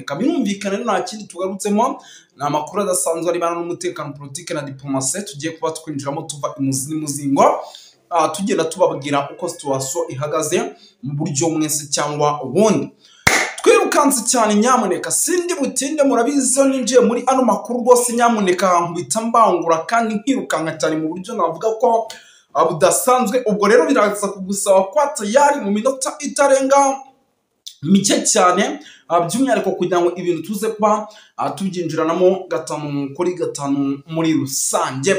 nyamuneka birumvikana nta kindi tugarutsemo na makuru adasanzwe aribana n'umutekano politike na diplomasi tugiye kuba twinjiramo tuva imuzi n'imuzingo tugenda tubabwira uko situation ihagaze mu buryo mwese cyangwa ubundi twirukanze cyane nyamuneka sindi butinde murabizi ninjiye muri ano makuru rwose nyamuneka nkubita mbangura kandi nkirukanka cyane mu buryo navuga ko budasanzwe ubwo rero biraza kugusaba kwa tayari mu minota itarenga mike cyane by'umwihariko kugira ngo ibintu tuze kuba tubyinjiranamo gatanu kuri gatanu muri rusange.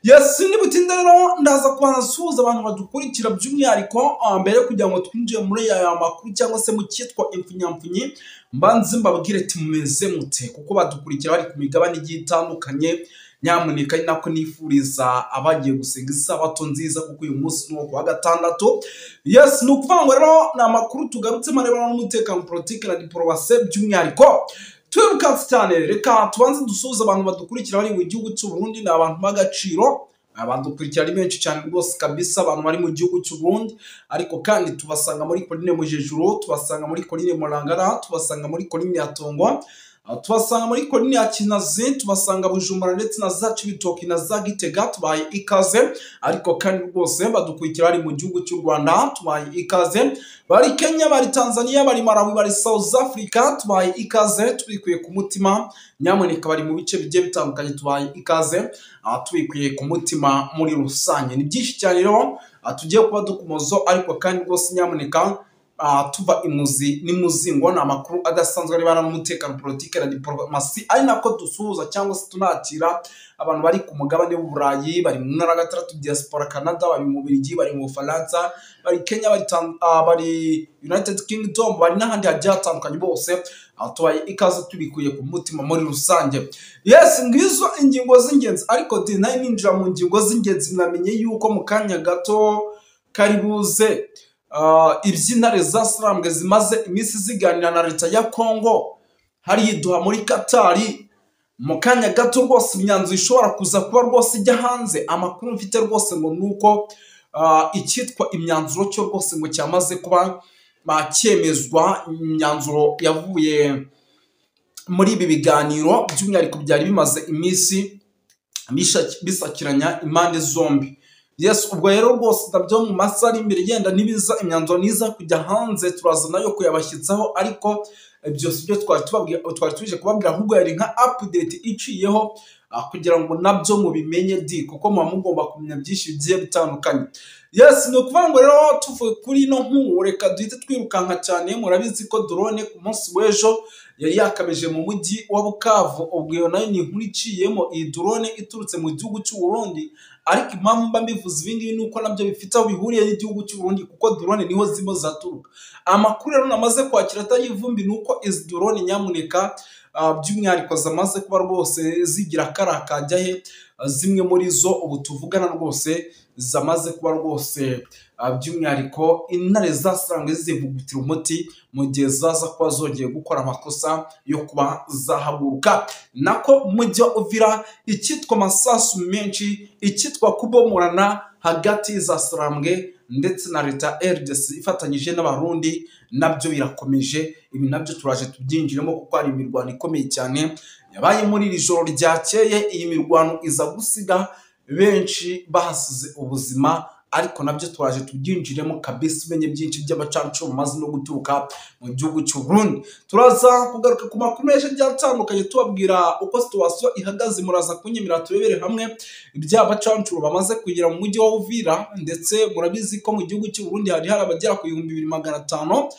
Yes, ndi butinde rero ndaza kubanasuhuza abantu badukurikira by'umwihariko mbere kugira ngo twinjiye muri aya makuru cyangwa se mu cyitwa imfunyamfunyi mbanze mbabwire ati mumeze mute kuko badukurikira bari ku migabane igiye itandukanye. Nyamuneka nako nifuriza abagiye gusenga isabato nziza kuko uyu munsi no kwa gatandatu. Yes, nukuvanga rero na makuru tugarutse marebana n'umutekano politike na diplomasi by'umwihariko twirukanze cyane. Reka tubanze dusuhuza abantu badukurikira bari mu gihugu cy'u Burundi na abantu bagaciro abadukurikira ari benshi cyane rwose kabisa abantu bari mu gihugu cy'u Burundi ariko kandi tubasanga muri Coline Mujejuru, tubasanga muri Coline Murangara, tubasanga muri Coline ya Tongo, tubasanga muri Coline ya Kinazi, tubasanga Bujumbura ndetse na za Cibitoke na za Gitega tubaye ikaze ariko kandi rwose badukurikira ari mu gihugu cy'u Rwanda tubaye ikaze, bari Kenya, bari Tanzania, bari Malawi, bari South Africa tubaye ikaze tubikuye ku mutima. Nyamuneka bari mu bice bigiye bitandukanye tubaye ikaze tubikuye ku mutima muri rusange. Ni byinshi cyane rero tugiye kuba dukumozo ariko kandi rwose nyamuneka tuva imuzi n'imuzingo na makuru adasanzwe aribana n'umutekano politike na diplomasi ari nako dusuhuza cyangwa se tunakira abantu bari ku mugabane w'Uburayi, bari mu ntara gatandatu diaspora Canada, bari mu Bubiligi, bari mu Faransa, bari Kenya, bari United Kingdom, bari n'ahandi hagiye hatandukanye bose tubaye ikaze tubikuye ku mutima muri rusange. Yes, ngizo ingingo z'ingenzi ariko dinaye ninjira mu ngingo z'ingenzi mwamenye yuko mu kanya gato karibuze iby'intare za Sarambwe zimaze iminsi ziganira na leta ya Kongo hari iduha muri Katari. Mu kanya gato rwose imyanzuro ishobora kuza kuba rwose ijya hanze. Amakuru mfite rwose ngo nuko icyitwa imyanzuro cyo rwose ngo cyamaze kuba cyemezwa. Imyanzuro yavuye muri ibi biganiro by'umwihariko byari bimaze iminsi bisakiranya impande zombi. Yes, ubwo rero rwose ndabyo mu masaha ari imbere yenda nibiza imyanzuro niza kujya hanze turaza nayo kuyabashyitsaho ariko byose byo twari tuje kubabwira ahubwo yari nka update iciyeho kugira ngo nabyo mubimenye kuko mugomba kumenya byinshi bigiye bitandukanye. Yes, no kuvanga rero tuvuye kuri no nkuru reka duhite twirukanka cyane. Murabizi ko drone ku munsi w'ejo yari yakameje mu mujyi wa Bukavu. Ubwo yo nayo ni inkuru iciyemo iyi drone iturutse mu gihugu cy'u Burundi ariko impamvu mba mbivuze ibingibi nuko nabyo bifite aho bihuriye n'igihugu cy'u Burundi kuko drone niho zimo zaturuka. Amakuru rero namaze kwakira atayivumbi nuko izi drone nyamuneka by'umwihariko zamaze kuba rwose zigira karakajya he. Zimwe muri zo ubu tuvugana rwose zamaze kuba rwose by'umwihariko intare za Sarambwe zivugutira umuti mu gihe zaza kuba zongeye gukora amakosa yo kuba zahaguruka. Nako mujya uvira icyitwa masasu menshi, icyitwa kubomorana hagati za Sarambwe ndetse na leta RDC ifatanyije n'abarundi nabyo birakomeje. Ibi nabyo turaje tubyinjiremo kuko ari imirwano ikomeye cyane yabaye muri iri joro ryakeye. Iyi mirwano iza gusiga benshi bahasize ubuzima ariko nabyo turaje tubyinjiremo kabisa umenye byinshi by'abacancu bamaze no guturuka mu gihugu cy'u Burundi. Turaza kugaruka ku makuru menshi byatandukanye tubabwira uko situation ihagaze. Muraza kunyemera turebere hamwe iby'abacancu bamaze kugira mu mujyi wa Uvira ndetse murabizi ko mu gihugu cy'u Burundi hari abagera ku 2500.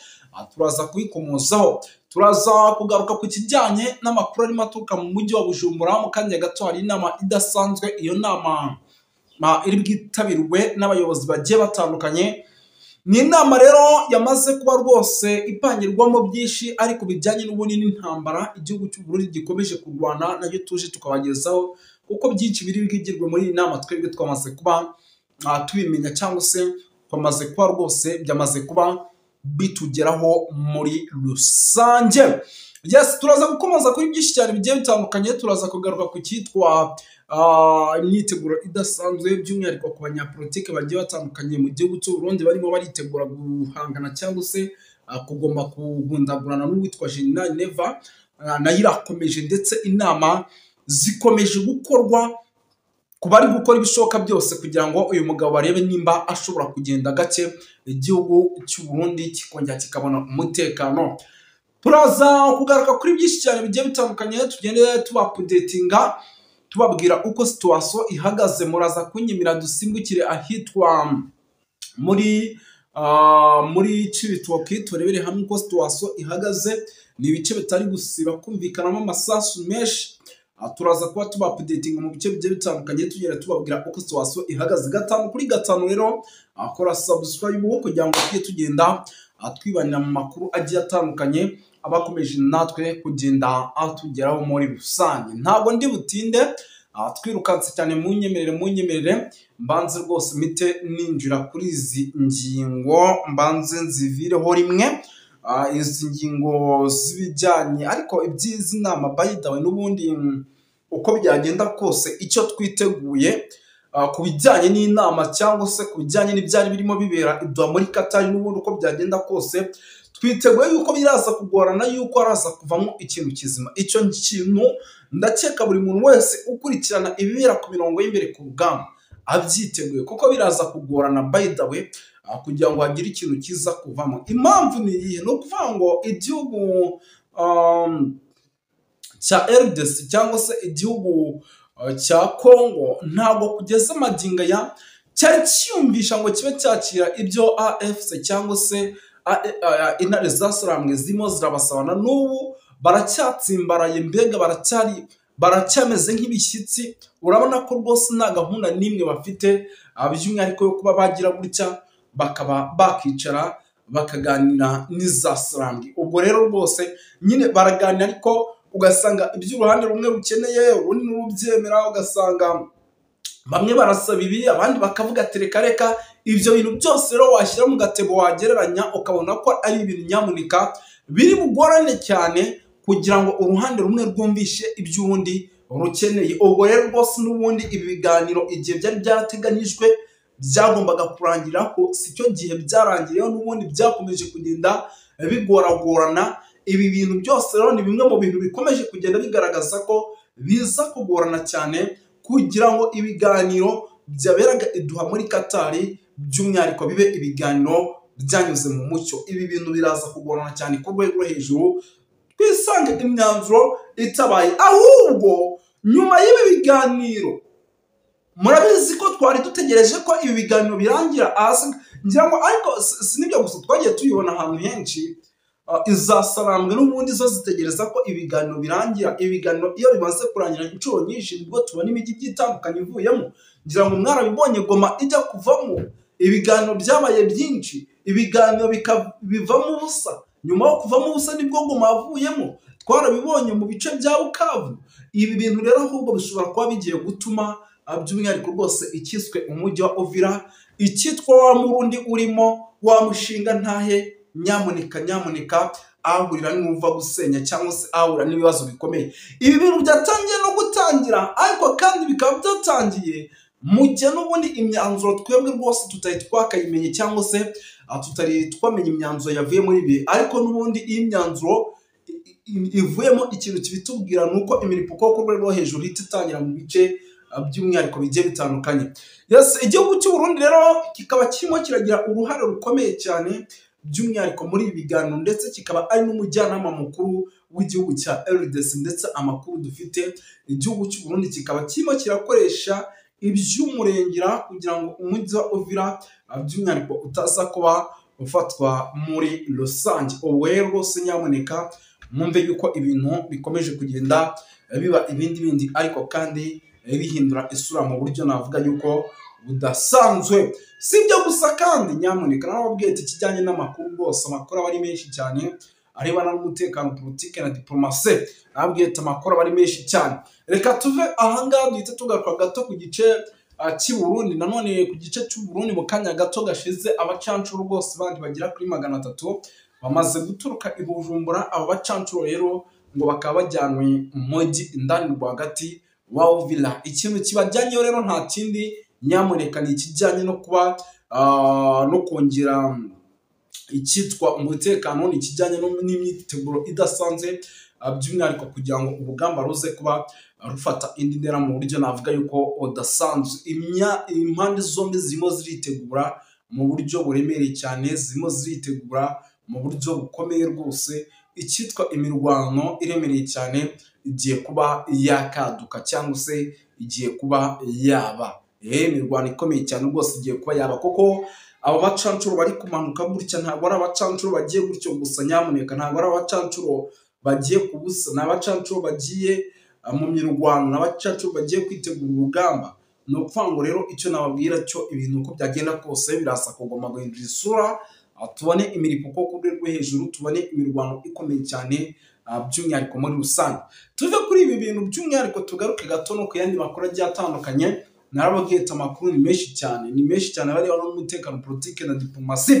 Turaza kubikomozaho. Turaza kugaruka ku kijyanye n'amakuru arimo aturuka mu mujyi wa Bujumbura. Mu kanya gato hari inama idasanzwe, iyo nama iri bwitabirwe n'abayobozi bagiye batandukanye. Ni inama rero yamaze kuba rwose ipangirwamo byinshi ariko bijyanye n'ubunini n'intambara igihugu cy'u Burundi gikomeje kurwana nayo tuje tukabagezaho kuko byinshi biri bwigirwe muri iyi nama twebwe twamaze kuba tubimenya cyangwa se twamaze kuba rwose byamaze kuba bitugeraho muri rusange. Yes, turaza gukomoza kuri byinshi cyane bigiye bitandukanye. Turaza kugaruka ku cyitwa imyiteguro idasanzwe by'umwihariko ku banyapolitike bagiye batandukanye mu gihugu cy'u Burundi barimo baritegura guhangana cyangwa se kugomba kugundagurana n'uwitwa General Neva nayo irakomeje ndetse inama zikomeje gukorwa ku bari gukora ibishoboka byose kugira ngo uyu mugabo barebe nimba ashobora kugenda gake igihugu cy'u Burundi kikongera kikabona umutekano. Turaza kugaruka kuri byinshi cyane bigiye bitandukanye, tugende tubapudetinga tubabwira uko situation ihagaze. Muraza kunyimira dusimbukire ahitwa muri Cibitoke turebere hamwe uko situation ihagaze. Ni ibice bitari gusiba kumvikanamo amasasu menshi. Turaza kuba tubapudetinga mu bice bigiye bitandukanye tugera tubabwira uko situation ihagaze. 5 kuri 5 rero akora subscribe kugira ngo tugenda twibanira mu makuru agiye atandukanye abakomeje natwe kugenda atugeraho muri rusange. Ntabwo ndi butinde twirukanse cyane munyemerere mbanze rwose mite ninjira kuri izi ngingo mbanze nzivireho rimwe. Izi ngingo zibijyanye ariko ibyizi nama by the way n'ubundi uko byagenda kose icyo twiteguye ku bijyanye n'inama cyangwa se ku bijyanye n'ibyari birimo bibera idwa muri Qatar, n'ubundi uko byagenda kose twiteguye yuko biraza kugorana yuko araza kuvamo ikintu kizima. Icyo kintu ndakeka buri muntu wese ukurikirana ibibera ku mirongo y'imbere ku rugamba abyiteguye kuko biraza kugorana by the way kugira ngo hagire ikintu kiza kuvamo. Impamvu ni iyihe? No kuvuga ngo igihugu cya RDC cyangwa se igihugu cya Congo ntabwo kugeza maginga ya cyari cyiyumvisha ngo kibe cyakira ibyo AFC cyangwa se intare zasaramwe zimo zirabasabana. N'ubu baracyatsimbaraye, mbega baracyameze nk'ibishyitsi. Urabona ko rwose nta gahunda n'imwe bafite by'umwihariko yo kuba bagira gutya bakaba bakicara bakaganira n'izasaramwe. Ubwo rero rwose nyine baraganira ariko ugasanga iby'uruhande rumwe rukeneye urundi n'urubyemera, ugasanga bamwe barasaba ibi abandi bakavuga ati reka. Ibyo bintu byose rero washyira mu gatebo wagereranya ukabona ko ari ibintu nyamunika biri bugorane cyane kugira ngo uruhande rumwe rwumvishe iby'urundi rukeneye. Ubwo rero rwose n'ubundi ibi biganiro igihe byari byateganyijwe byagombaga kurangira ko si cyo gihe byarangiyeho, n'ubundi byakomeje kugenda bigoragorana. Ibi bintu byose rero ni bimwe mu bintu bikomeje kugenda bigaragaza ko biza kugorana cyane kugira ngo ibiganiro byaberaga iduha muri Qatar by'umwihariko bibe ibiganiro byanyuze mu mucyo. Ibi bintu biraza kugorana cyane ku rwego rwo hejuru, twisange imyanzuro itabaye. Ahubwo nyuma y'ibi biganiro murabizi ko twari dutegereje ko ibi biganiro birangira ngira ngo ariko sinibyo gusa twagiye tuyibona ahantu henshi. Izasaramwe n'ubundi zo zitegereza ko ibiganiro birangira. Ibiganiro iyo bimaze kurangira inshuro nyinshi nibwo tubona imijyi itandukanye ivuyemo. Ngira ngo mwarabibonye Goma ijya kuvamo ibiganiro byabaye byinshi, ibiganiro bivamo ubusa. Nyuma yo kuvamo ubusa nibwo Goma yavuyemo, twarabibonye mu bice bya Bukavu. Ibi bintu rero ahubwo bishobora kuba bigiye gutuma by'umwihariko rwose ikiswe umujyi wa Uvira, icyitwa wa Murundi urimo wa mushinga ntahe nyamuneka ahurira n'uva gusenya cyangwa se ahura n'ibibazo bikomeye. Ibi bintu byatangiye no gutangira ariko kandi bikaba byatangiye mu gihe n'ubundi imyanzuro twebwe rwose tutari twakayimenye cyangwa se tutari twamenye imyanzuro yavuye muri ibi. Ariko n'ubundi iyi myanzuro ivuyemo ikintu kibitubwira nuko imiripuko ku rwego rwo hejuru ititangira mu bice by'umwihariko bigiye bitandukanye. Yes, igihugu cy'u Burundi rero kikaba kirimo kiragira uruhare rukomeye cyane by'umwihariko muri ibi biganiro, ndetse kikaba ari n'umujyanama mukuru w'igihugu cya RDC. Ndetse amakuru dufite igihugu cy'u Burundi kikaba kirimo kirakoresha iby'umurengera kugira ngo umujyi wa Uvira by'umwihariko utaza kuba ufatwa muri rusange. Ubwo rero rwose nyamuneka mwumve yuko ibintu bikomeje kugenda biba ibindi ariko kandi bihindura isura mu buryo navuga yuko budasanzwe. Si ibyo gusa kandi nyamuneka narababwiye ati kijyanye n'amakuru rwose amakuru aba ari menshi cyane arebana n'umutekano, politike na diplomasi. Narababwiye ati amakuru aba ari menshi cyane. Reka tuve ahangaha duhita tugaruka gato ku gice cy'u Burundi. Nanone ku gice cy'u Burundi mu kanya gato gashize abacancuro rwose bandi bagera kuri 300 bamaze guturuka i Bujumbura. Abo bacancuro rero ngo bakaba bajyanwe mu mujyi indani rwagati wa Uvira. Ikintu kibajyanyeho rero nta kindi nyamuneka ni ikijyanye no kuba no kongera icyitwa umutekano, ni ikijyanye n'imyiteguro idasanzwe by'umwihariko kugira ngo urugamba ruze kuba rufata indi ntera mu buryo navuga yuko udasanzwe. Impande zombi zirimo ziritegura mu buryo buremereye cyane, zirimo ziritegura mu buryo bukomeye rwose. Icyitwa imirwano iremereye cyane igiye kuba yakaduka cyangwa se igiye kuba yaba. Imirwano ikomeye cyane rwose igiye kuba yaba, kuko abo bacancuro bari kumanuka gutya ntabwo ari abacancuro bagiye gutyo gusa, nyamuneka ntabwo ari abacancuro bagiye kubusa, ni abacancuro bagiye mu mirwano, ni abacancuro bagiye kwitegura urugamba. Ni ukuvuga ngo rero icyo nababwira cyo ibintu uko byagenda kose birasa kugomba guhindura isura, tubone imiripuko ku rwego rwo hejuru, tubone imirwano ikomeye cyane by'umwihariko muri rusange. Tuve kuri ibi bintu by'umwihariko tugaruke gato no ku yandi makuru agiye atandukanye. Narababwiye amakuru ni menshi cyane bariho n'umutekano, politike na diplomasi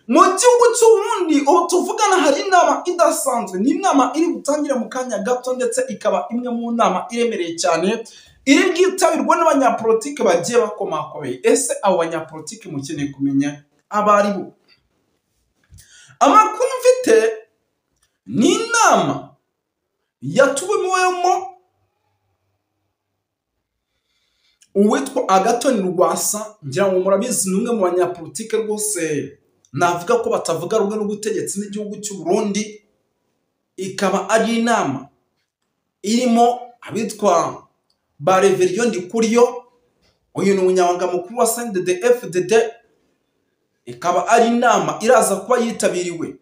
mu gihugu cy'Uburundi. Ubu tuvugana hari inama idasanzwe, ni inama iri gutangire mu kanya gato, ndetse ikaba imwe mu nama iremereye cyane iri bwitabirwa n'abanyapolitike bagiye bakomakomeye. Ese abo banyapolitike mukeneye kumenya abari bo? Amakuru mfite ni inama yatumiwemo uwitwa Agathon Rwasa. Ngira ngo murabizi ni umwe mu banyapolitike rwose navuga ko batavuga rumwe n'ubutegetsi n'igihugu cy'u Burundi. Ikaba ari inama irimo abitwa ba Reverien Ndikuriyo, uyu ni umunyamabanga mukuru wa CNDD-FDD. Ikaba ari inama iraza kuba yitabiriwe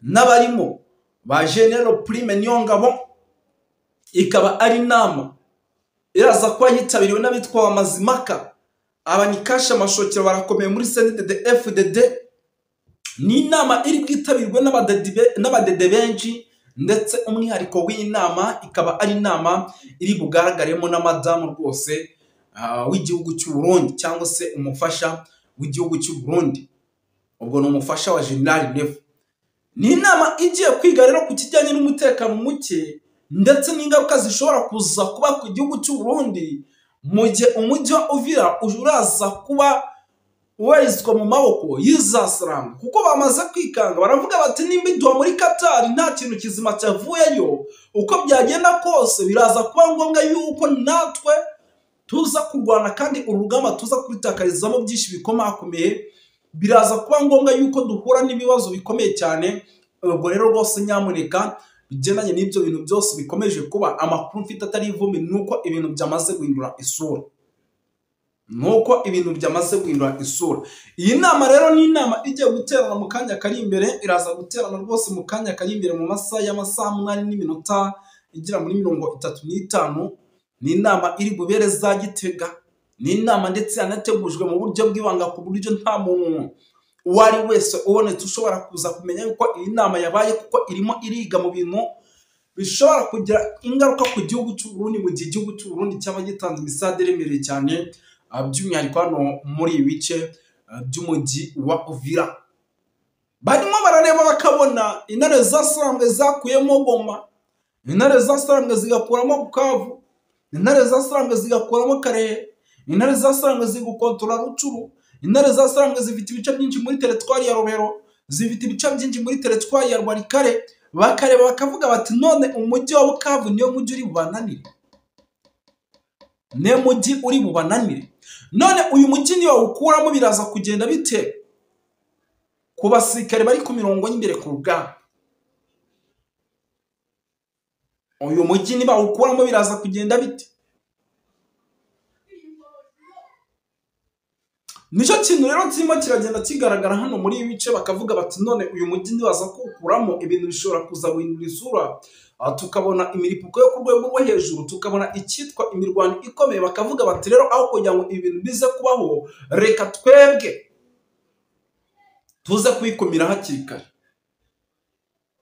n'abarimo ba General Prime Niyongabo. Ikaba ari inama iraza kuba yitabiriwe n'abitwa Mazimaka, Abanikasha Mashokero barakomeye muri CNDD-FDD. Ni inama iri bwitabirwe n'abadede benshi, ndetse umwihariko w'inama ikaba ari inama iri bugaragaremo na madamu rwose w'igihugu cy'u Burundi, cyangwa se umufasha w'igihugu cy'u Burundi. Ubwo ni umufasha wa General Nefu. Ni inama igiye kwiga rero ku kijyanye n'umutekano muke, ndetse n'ingaruka zishobora kuza kuba ku gihugu cy'u Burundi mu gihe umujyi wa Uvira uraza kuba warizwa mu maboko y'Izasalam. Kuko bamaze kwikanga, baravuga bati nimba iduha muri Qatar nta kintu kizima cyavuyeyo, uko byagenda kose biraza kuba ngombwa yuko natwe tuza kurwana, kandi urugamba tuza kuritakarizamo byinshi bikomakomeye. Biraza kuba ngombwa yuko duhura n'ibibazo bikomeye cyane. Ubwo rero rwose nyamuneka bigendanye n'ibyo bintu byose bikomeje kuba, amakuru mfite atari ivumi nuko ibintu byamaze guhindura isura. Iyi nama rero ni inama igiye guterana mu kanya kari imbere, iraza guterana rwose mu kanya kari imbere mu masaha 8 igera muri 35. Ni inama iri bubere za Gitega. Ni inama ndetse yanategujwe mu buryo bw'ibanga, ku buryo nta muntu uwari wese ubonetse ushobora kuza kumenya yuko iyi nama yabaye, kuko irimo iriga mu bintu bishobora kugira ingaruka ku gihugu cy'u Burundi, mu gihe igihugu cy'u Burundi cyaba gitanze imisade iremereye cyane by'umwihariko hano muri ibi bice by'umujyi wa Uvira. Barimo barareba bakabona intare zasarambwe zakuyemo Goma, intare zasarambwe zigakuramo Bukavu, intare zasarambwe zigakuramo Karehe, intare zasarambwe zigukontrola Rucuru, intare zasarambwe zifite ibice byinshi muri teritwari ya Robero, zifite ibice byinshi muri teritwari ya Rwarikare. Bakareba bakavuga bati none umujyi wa Bukavu niyo mujyi uri bubananire, none uyu mujyi niyo ukuramo biraza kugenda bite ku basirikare bari ku mirongo y'imbere ku rugamba? Uyu mujyi niba ukuramo biraza kugenda bite? Nicyo kintu rero kirimo kiragenda kigaragara hano muri ibi bice. Bakavuga bati none uyu mujyi nibaza kuwukuramo ibintu bishobora kuza guhindura isura, tukabona imiripuko yo ku rwego rwo hejuru, tukabona icyitwa imirwano ikomeye. Bakavuga bati rero aho kugira ngo ibintu bize kubaho, reka twebwe tuze kwikumira hakiri kare.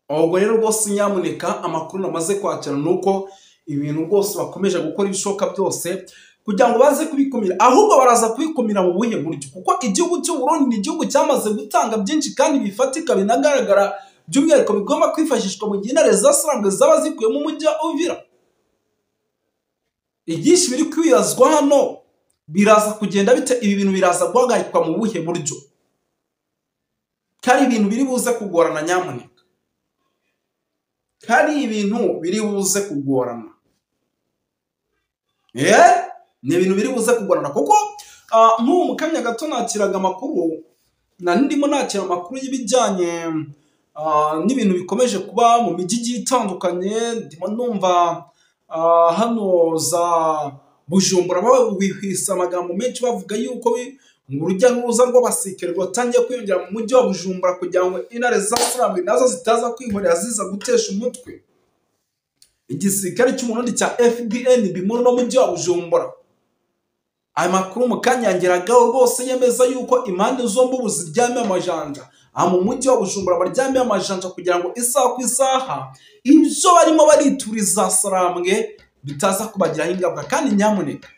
Ubwo rero rwose nyamuneka amakuru namaze kwakira nuko ibintu rwose bakomeje gukora ibishoboka byose kugira ngo baze kubikumira, ahubwo baraza kubikumira mu buhe buryo? Kuko igihugu cy'u Burundi ni igihugu cyamaze gutanga byinshi kandi bifatika binagaragara, by'umwihariko bigomba kwifashishwa mu gihe intare zasarambwe zaba zikuye mu mujyi wa Uvira. Ibyinshi biri kwiyazwa hano biraza kugenda bite? Ibi bintu biraza guhagarikwa mu buhe buryo? Kari ibintu biri buze kugorana nyamuneka. hari ibintu biri buze kugorana. Ni ibintu biri buze kugorana kuko nk'ubu mu kanya gato nakiraga amakuru, ndimo nakira amakuru y'ibijyanye n'ibintu bikomeje kuba mu mijyi igiye itandukanye. Ndimo numva hano za Bujumbura bihwisa amagambo menshi bavuga yuko urujya n'uruza rw'abasirikare rwatangiye kwiyongera mu mujyi wa Bujumbura kugira ngo intare za Sarambwe nazo zitaza kwihorera ziza gutesha umutwe igisirikare cy'umurundi cya FDN muri no mujyi wa Bujumbura. Aya makuru mu kanya yangeragaho rwose yemeza yuko impande zombi ubu ziryamye amajanja mu mujyi wa Bujumbura, baryamye amajanja kugira ngo isaha ku isaha ibyo barimo barituriza Sarambwe bitaza kubagiraho ingaruka. Kandi nyamuneka,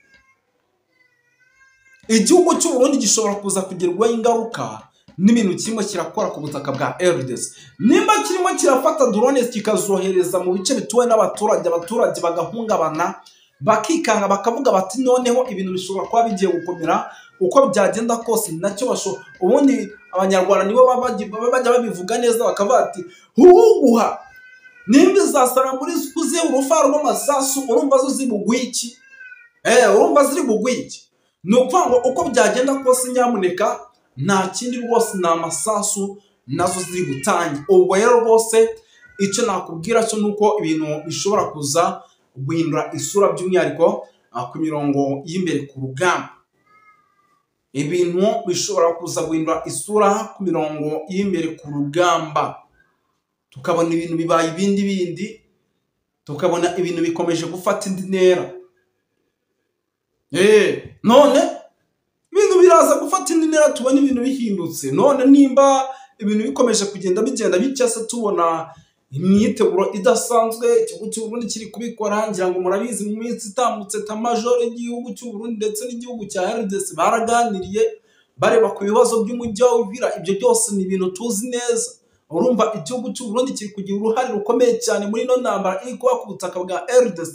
igihugu cy'u Burundi gishobora kuza kugerwaho ingaruka n'ibintu kirimo kirakora ku butaka bwa RDC. Nimba kirimo kirafata drones kikazohereza mu bice bituwe n'abaturage, abaturage bagahungabana bakikanga bakavuga bati noneho ibintu bishobora kuba bigiye gukomera uko byagenda kose. Nacyo ubundi abanyarwanda nibo bajya babivuga neza bakavuga ati huguha nimba izasara muri kuze urufaro rw'amasasu urumva zo zibugwiki urumva ziri bugwiki. Ni ukuvuga ngo uko byagenda kose nyamuneka nta kindi rwose ni amasasu nazo ziri gutangira. Ubwo rero rwose icyo nakubwira cyo nuko ibintu bishobora kuza guhindura isura by'umwihariko ku mirongo y'imbere ku rugamba. Ibintu bishobora kuza guhindura isura ku mirongo y'imbere ku rugamba, tukabona ibintu bibaye ibindi, tukabona ibintu bikomeje gufata indi ntera. None ibintu biraza gufata indi ntera, tubona ibintu bihindutse. None nimba ibintu bikomeje kugenda bitya se tubona imyiteguro idasanzwe igihugu cy'u Burundi kiri kubikora. Ngira ngo murabizi mu minsi itambutse major y'igihugu cy'u Burundi ndetse n'igihugu cya RDC baraganiriye bareba ku bibazo by'umujyi wa Uvira. Ibyo byose ni ibintu tuzi neza. Urumva igihugu cy'u Burundi kiri kugira uruhare rukomeye cyane muri no ntambara iri kuba ku butaka bwa RDC.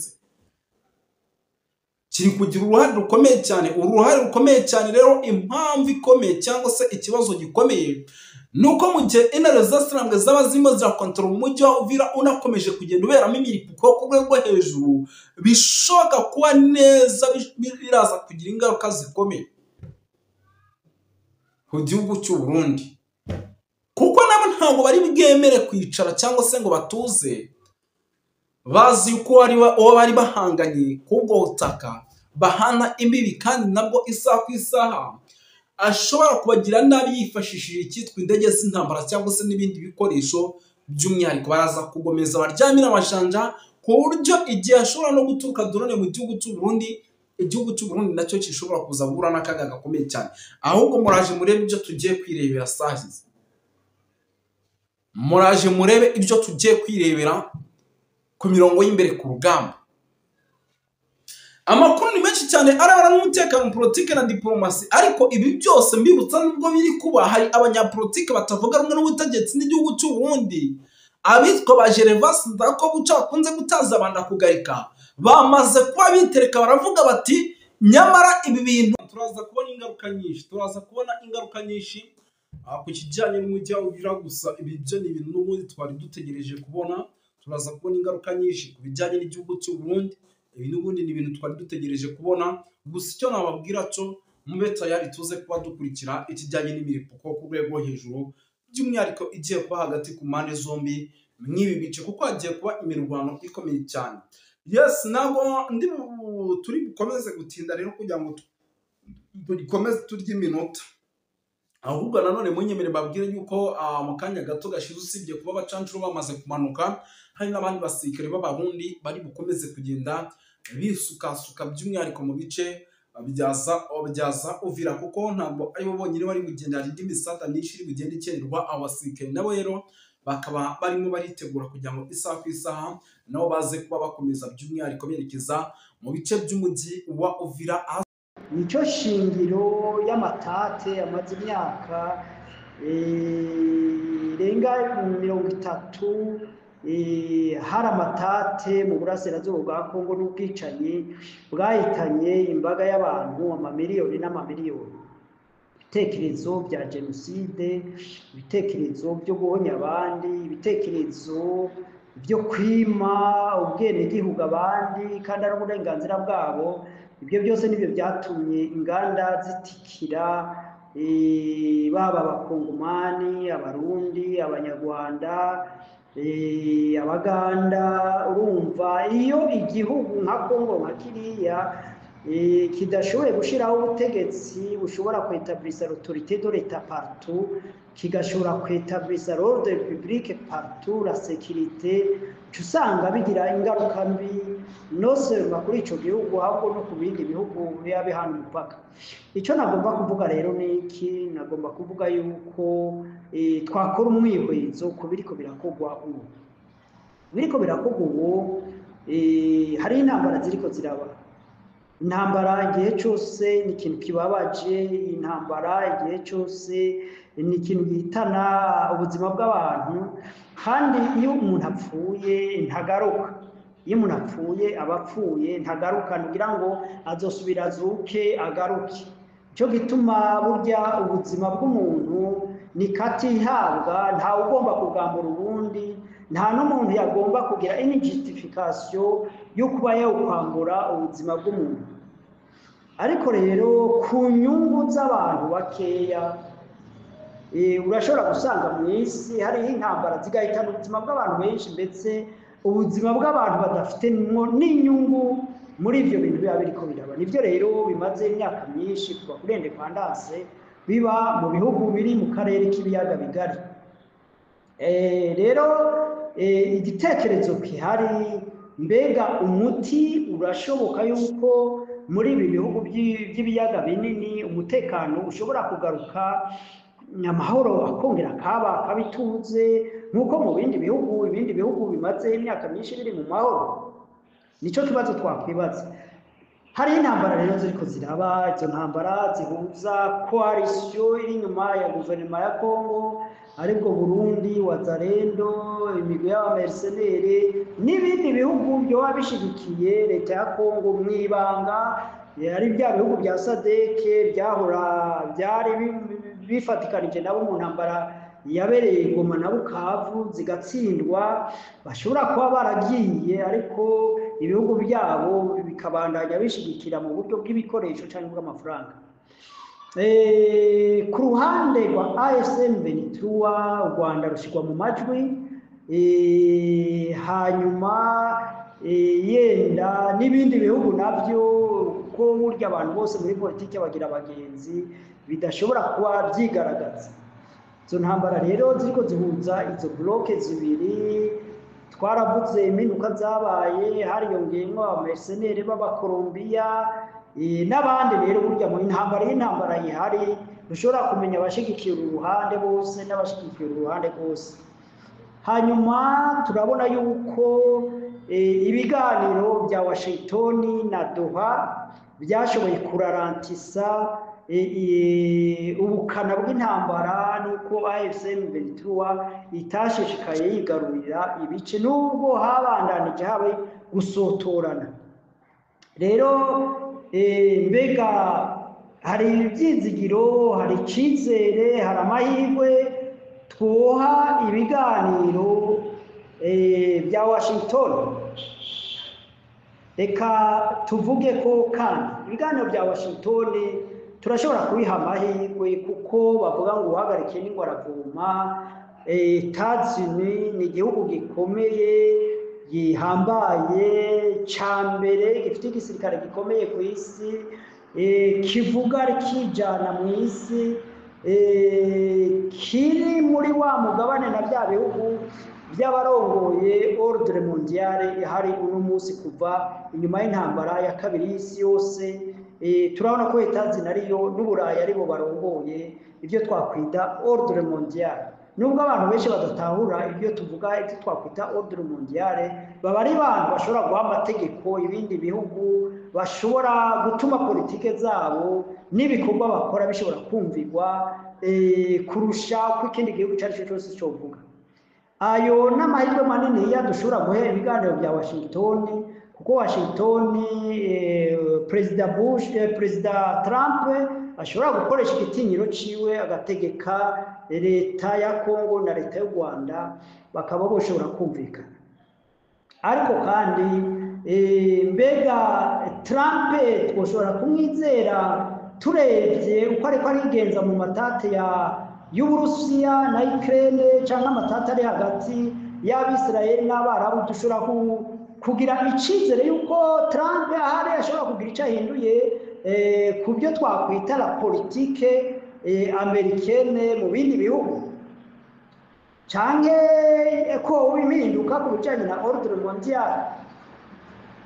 Kiri kugira uruhare rukomeye cyane. Uruhare rukomeye cyane rero, impamvu ikomeye cyangwa se ikibazo gikomeye nuko mu gihe intare za Sarambwe zaba zirimo zirakontorora umujyi wa Uvira unakomeje kugenda uberamo imiripuko ku rwego hejuru, bishoboka kuba neza biraza kugira ingaruka zikomeye ku gihugu cy'u Burundi, kuko nabo ntabwo bari bwemere kwicara cyangwa se ngo batuze bazi ko uwo bari bahanganye kubwo butaka bahana imbibi, kandi nabwo isaha ku isaha ashobora kubagira nabi yifashishije icyitwa indege z'intambara cyangwa se n'ibindi bikoresho by'umwihariko. Baraza kugomeza baryamira amajanja ku buryo igihe ashobora no guturuka drone mu gihugu cy'u Burundi, igihugu cy'u Burundi nacyo gishobora kuza guhura n'akaga gakomeye cyane. Ahubwo muraje murebe ibyo tugiye kwirebera sahize, muraje murebe ibyo tugiye kwirebera ku mirongo y'imbere ku rugamba. Amakuru ni menshi cyane arabara n'umutekano, politike na diplomasi, ariko ibi byose mbibutsa nubwo biri kuba hari abanyapolitike batavuga rumwe n'ubutegetsi n'igihugu cy'u Burundi, abitwa ba Gervas Ndirakobuca bakunze gutaza abanda kugarika, bamaze kuba bitereka baravuga bati nyamara ibi bintu turaza kubona ingaruka nyinshi ku kijyanye n'umujyi wa Uvira. Gusa ibi byo ni ibintu n'ubundi twari dutegereje kubona. Turaza kubona ingaruka nyinshi ku bijyanye n'igihugu cy'u Burundi. Ibi n'ubundi ni ibintu twari dutegereje kubona. Gusa icyo nababwira cyo mube tayari tuze kuba dukurikira ikijyanye n'imiripuko ku rwego hejuru, by'umwihariko igiye kuba hagati ku mpande zombi mw'ibi bice, kuko hagiye kuba imirwano ikomeye cyane. Yes, ntabwo turi bukomeze gutinda rero kugira ngo dukomeze turya iminota, ahubwo nanone munyemere babwire yuko mu kanya gato gashize usibye kuba abacancuro bamaze kumanuka, hari n'abandi basirikare b'abarundi bari bukomeze kugenda bisukasuka by'umwihariko mu bice byaza Uvira, kuko ntabwo aribo bonyine bari kugenda, hari indi misata myinshi iri bugenda ikererwa. Abo basirikare nabo rero bakaba barimo baritegura kugira ngo isaha ku isaha nabo baze kuba bakomeza by'umwihariko berekeza mu bice by'umujyi wa Uvira. Nicyo shingiro y'amatate amaze imyaka irenga 30 hari amatate mu burasirazuba bwa Kongo n'ubwicanyi bwahitanye imbaga y'abantu amamiliyoni n'amamiliyoni. Ibitekerezo bya jenoside, ibitekerezo byo guhonya abandi, ibitekerezo byo kwima ubwenegihugu abandi kandi ari uburenganzira bwabo. Ibyo byose nibyo byatumye inganda zitikira, baba abakongomani, abarundi, abanyarwanda, abaganda. Urumva iyo igihugu nka Kongo nka kiriya kidashoboye gushyiraho ubutegetsi bushobora kwetablisa l'autorité de l'État partout, kigashobora kwetablisa l'ordre public partout, la sécurité, usanga bigira ingaruka mbi no seulement kuri ico gihugu ahubwo no ku bindi bihugu biba bihana umupaka. Icyo nagomba kuvuga rero ni iki? Nagomba kuvuga yuko twakora umwihwezo ku biriko birakogwa ubu. Biriko birakogwa ubu, hari intambara ziriko ziraba. Intambara igihe cyose ni ikintu kibabaje, intambara igihe cyose ni ikintu gihitana ubuzima bw'abantu, kandi iyo umuntu apfuye ntagaruka. Iyo umuntu apfuye aba apfuye ntagaruka, kugira ngo azosubira azuke agaruke. Cyo gituma burya ubuzima bw'umuntu ni katihabwa, ntawe ugomba kugambura ubundi, nta n'umuntu yagomba kugira any justification yo kuba yawukwambura ubuzima bw'umuntu. Ariko rero ku nyungu z'abantu bakeya, urashobora gusanga mu isi hariho intambara zigahitana ubuzima bw'abantu benshi, ndetse ubuzima bw'abantu badafite n'inyungu muri ibyo bintu biba biriko biraba. Nibyo rero bimaze imyaka myinshi kuva kuri independance biba mu bihugu biri mu karere k'ibiyaga bigari. Rero igitekerezo gihari, mbega umuti urashoboka yuko muri ibi bihugu by'ibiyaga binini umutekano ushobora kugaruka, amahoro akongera kabituze nk'uko mu bindi bihugu bimaze imyaka myinshi biri mu mahoro? Nicyo kibazo twakwibaza. Hari intambara rero ziriko ziraba, izo ntambara zihuza coalition iri inyuma ya guverinoma ya Kongo, aribwo Burundi, Wazalendo, imigwi y'abamercenaires n'ibindi bihugu byoba bishigikiye leta ya Kongo mwibanga. Ari bya bihugu bya SADC byari bifatikanije nabo mu ntambara yabereye Goma na Bukavu zigatsindwa, bashobora kuba baragiye, ariko ibihugu byabo bikabandanya bishigikira mu buryo bw'ibikoresho cyangwa bw'amafaranga. Ku ruhande rwa AFC/M23 u Rwanda rushigwa mu majwi, hanyuma yenda n'ibindi bihugu nabyo, ko burya abantu bose muri politiki bagira abagenzi, bidashobora kuba byigaragaza. Izo ntambara rero ziriko zihuza izo bloke zibiri, twaravuze impinduka zabaye, hariyongeyemo abamercenaires b'abakolombiya n'abandi. Rero burya mu intambara yihari dushobora kumenya abashigikiye uruhande bose n'abashigikiye uruhande bose. Hanyuma turabona yuko ibiganiro bya Washington na Doha byashoboye kurarantisa ubukana bw'intambara, nuko AFC/M23 itashishikaye yigarurira ibice, nubwo habandanije habe gusotorana. Rero mbega hari ibyizigiro, hari icyizere, hari amahirwe twoha ibiganiro bya Washington? Reka tuvuge ko kandi ibiganiro bya Washington turashobora kubiha amahirwe, kuko bavuga ngo uhagarike n'ingwaravuma. Etats-Unis ni igihugu gikomeye gihambaye ca mbere, gifite igisirikare gikomeye ku isi, kivuga rikijana mu isi, kiri muri wa mugabane na bya bihugu by'abarongoye ordre mondiale ihari uno munsi kuva inyuma y'intambara ya kabiri y'isi yose. Turabona ko Etats-Unis ariyo n'Uburayi aribo barongoye ibyo twakwita ordre mondiale. Nubwo abantu benshi badatahura ibyo tuvuga, ibyo twakwita ordre mondiale, baba ari abantu bashobora guha amategeko ibindi bihugu, bashobora gutuma politike zabo n'ibikorwa bakora bishobora kumvirwa kurusha uko ikindi gihugu cyari cyo cyose cyovuga. Ayo n'amahirwe manini dushobora guhera ibiganiro bya Washington, kuko Washington Perezida Trump ashobora gukoresha igitinyiro ciwe agategeka leta ya Kongo na leta y'u Rwanda bakaba bashobora kumvikana. ariko kandi mbega Trump twoshobora kumwizera turebye uko ariko arigenza mu matate y'Uburusiya na Ukraine cyangwa amatate ari hagati y'Abisirayeli n'Abarabu, dushobora kugira icizere yuko Trump ahari ashobora kugira icyo ahinduye ku byo twakwita la politique americaine mu bindi bihugu, canke ko impinduka ku bijanye na ordre mondial,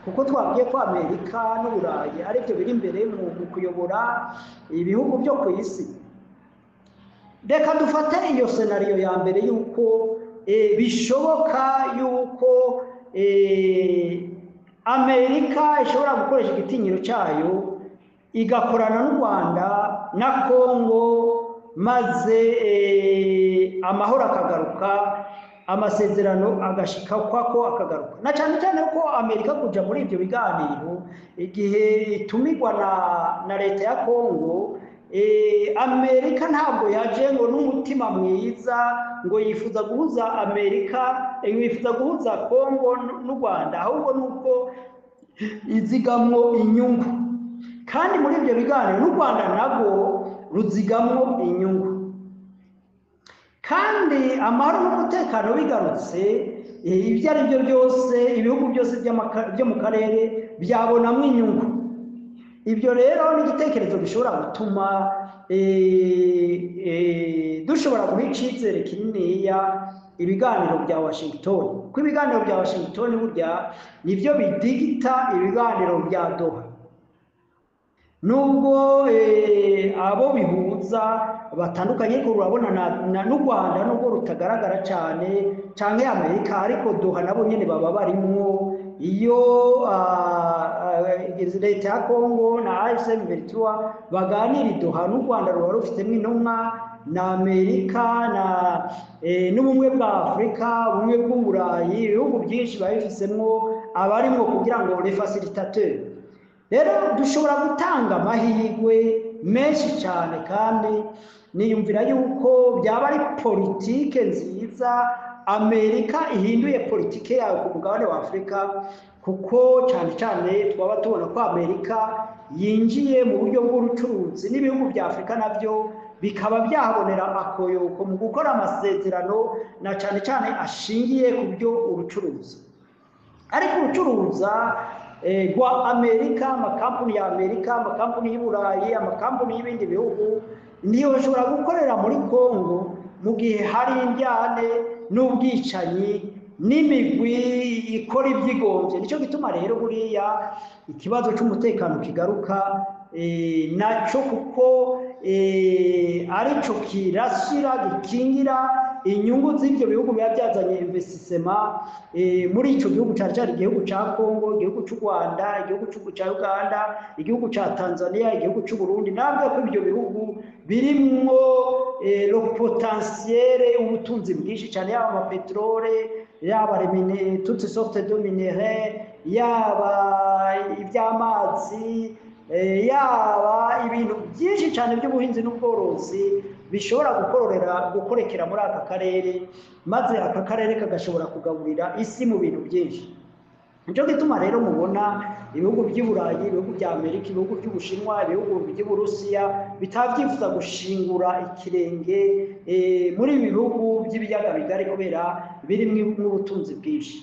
kuko twabwiye ko Amerika n'Uburayi ari byo biri imbere mu kuyobora ibihugu byo ku isi. Reka dufate iyo scenario ya mbere yuko bishoboka yuko Amerika ishobora gukoresha igitinyiro cyayo igakorana n'u Rwanda na Kongo, maze amahoro akagaruka, amasezerano agashika kwako akagaruka. Na cyane cyane ko Amerika kuja muri ibyo biganiro igihe itumirwa na leta ya Kongo, Amerika ntabwo yaje ngo n'umutima mwiza ngo yifuza guhuza Amerika, yifuza guhuza Kongo n'u Rwanda, ahubwo nuko izigamwo inyungu, kandi muri ibyo biganiro n'u Rwanda nabwo ruzigamwo inyungu, kandi amahoro n'umutekano bigarutse, ibyo ari byo byose ibihugu byose byo mu karere byabonamo inyungu. Ibyo rero ni igitekerezo gishobora gutuma dushobora guha icyizere kininiya ibiganiro bya Washington, kuko ibiganiro bya Washington burya nibyo bidigita ibiganiro bya Doha, nubwo abo bihuza batandukanye, ko urabona n'u Rwanda nubwo rutagaragara cyane cyane Amerika, ariko Doha nabo nyine baba barimo. Iyo leta ya Kongo na AFC/M23 baganira i Doha, n'u Rwanda ruba rufitemo intumwa, na Amerika n'ubumwe bwa Afurika, ubumwe bw'Uburayi, ibihugu byinshi babifisemo abarimo kugira ngo les facilitateurs. Rero dushobora gutanga amahirwe menshi cyane, kandi niyumvira yuko byaba ari politike nziza Amerika ihinduye politike yayo ku mugabane wa Afurika, kuko cyane cyane twaba tubona ko Amerika yinjiye mu buryo bw'ubucuruzi n'ibihugu bya Afurika nabyo bikaba byahabonera akoyoko mu gukora amasezerano, na cyane cyane ashingiye ku byo ubucuruzi. Ariko ubucuruza gwa Amerika, amakampuni ya Amerika, amakampuni y'Uburayi, amakampuni y'ibindi bihugu niyo bashobora gukorera muri Kongo mu gihe hari indyane n'ubwicanyi n'imigwi ikora ibyigombye. Nicyo gituma rero buriya ikibazo cy'umutekano kigaruka nacyo, kuko arico kirashyira gikingira inyungu z'ibyo bihugu biba byazanye investissement muri icyo gihugu, cyari igihugu cya Kongo, igihugu cy'u Rwanda, igihugu cya Uganda, igihugu cya Tanzania, igihugu cy'u Burundi. Nabwo ko ibyo bihugu birimwo le potentiel ubutunzi bwinshi cyane, yaba amapetrole, yaba toutes sortes de minéraux, yaba iby'amazi, yaba ibintu byinshi cyane by'ubuhinzi n'ubworozi bishobora gukorekera muri aka karere, maze aka karere kagashobora kugaburira isi mu bintu byinshi. Nicyo gituma rero mubona ibihugu by'Uburayi, ibihugu bya Amerika, ibihugu by'Ubushinwa, ibihugu by'Uburusiya bitabyifuza gushingura ikirenge muri ibi bihugu by'ibiyaga bigari, kubera birimo ubutunzi bwinshi.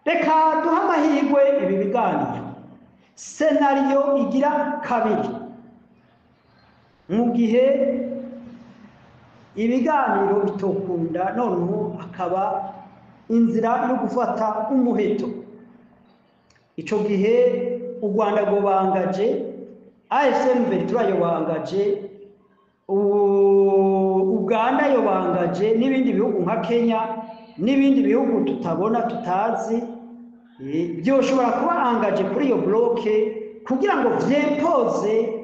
Reka duha amahirwe ibi biganiro. Scenario igira kabiri, mu gihe ibiganiro bitokunda, noneho akaba inzira yo gufata umuheto. Icyo gihe u Rwanda gobangaje, AFC/M23 yobangaje, Uganda yobangaje, n'ibindi bihugu nka Kenya n'ibindi bihugu tutabona tutazi, byoshobora kuba angaje kuri iyo bloke kugira ngo vyempoze